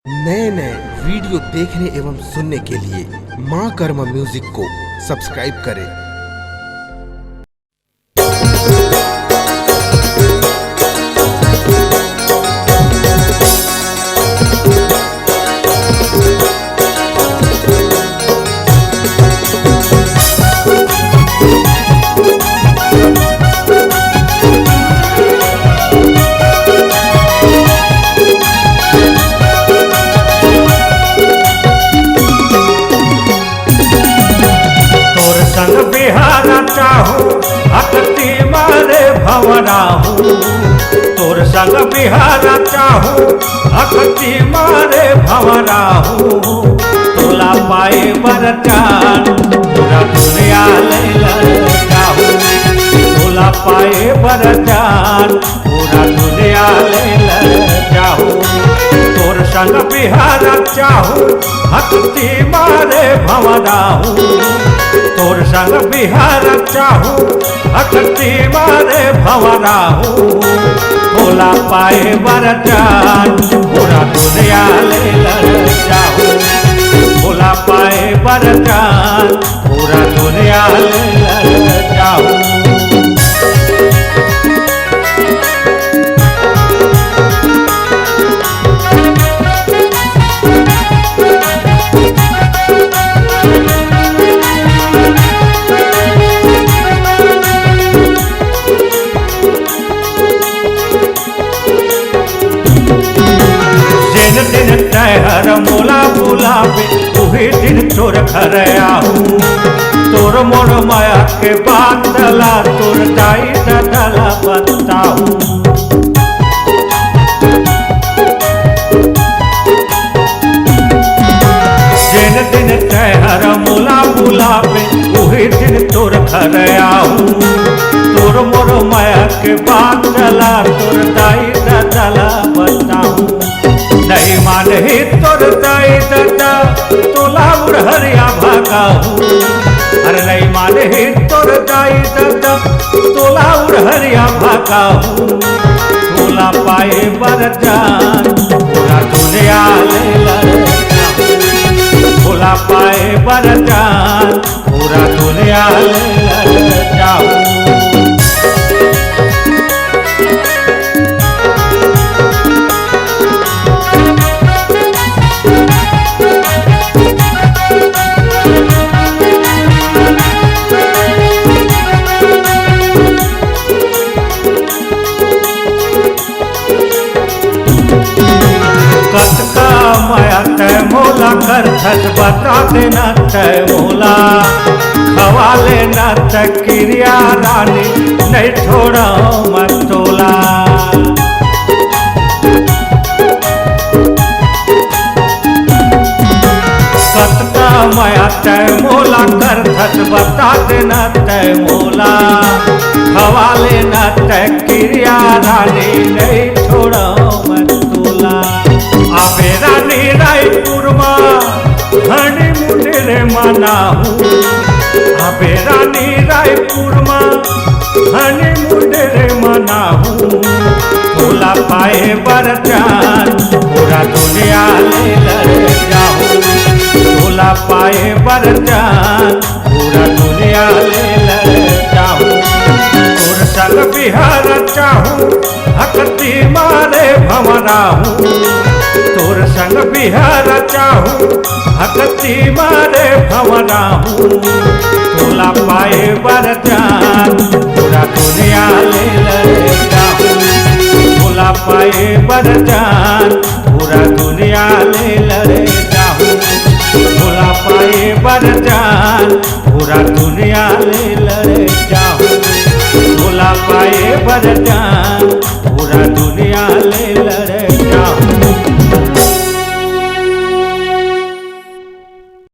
नए नए वीडियो देखने एवं सुनने के लिए माँ कर्मा म्यूजिक को सब्सक्राइब करें। संग बिहारा चाहू अकती मारे भवराहू, तोर संग बिहारा चाहू अकती मारे भवराहू। तोला पाए बरचान पूरा दुनिया लैला चाहू, तोला पाए बरचान पूरा दुनिया लैला चाहू। तोर संग बिहारा चाहू अकती मारे भवराहू, तोर संग बिहार चाहू अकती मारे भवराहू। भोला पाए बरचान पूरा दुनिया लैला चाहू, भोला पाए बरचान पूरा दुनिया लैला चाहू। दिन तहर मोला बुलावे उही दिन तोर घर आहू। तोर मोर माया के बादला तोर दाई दला बताऊ। जिन दिन तहर मोला बुलावे उही दिन तोर घर आहू। तोर मोर माया के बादला तोर दाई दला बताऊ। नहीं माने तोर दाई दादा तोला उड़हरिया भागाहू। अरे नहीं माने तोर दाई दादा तोला उड़हरिया भागाहू। तोला पाए बरचान पूरा दुनिया लैला चाहू, तोला पाए बरचान पूरा दुनिया लैला चाहू। कटका माया तय मोला कर धज बता देना तय मोला। खवा लेना तय क्रिया रानी नहीं छोड़ा मत तोला। कटका माया तय मोला कर धज बता देना तय मोला। खवा लेना तय क्रिया रानी नहीं छोड़ा मत तोला। आबे रानी रायपुर हनी मुंडे मनाहू। आबे रानी रायपुर हनी मुंडे मनाहू। तोला पाए बरचान पूरा दुनिया लैला चाहू, तोला पाए बरचान पूरा दुनिया लैला चाहू। तोर संग बिहार चाहू अकती मारे भवराहू। तोर संग बिहार चाहू अकती मारे भवराहू। तोला पाए बरचान पूरा दुनिया लैला चाहू, तोला पाए बरचान पूरा दुनिया लैला चाहू, तोला पाए बरचान पूरा दुनिया लैला चाहू, तोला पाए बरचान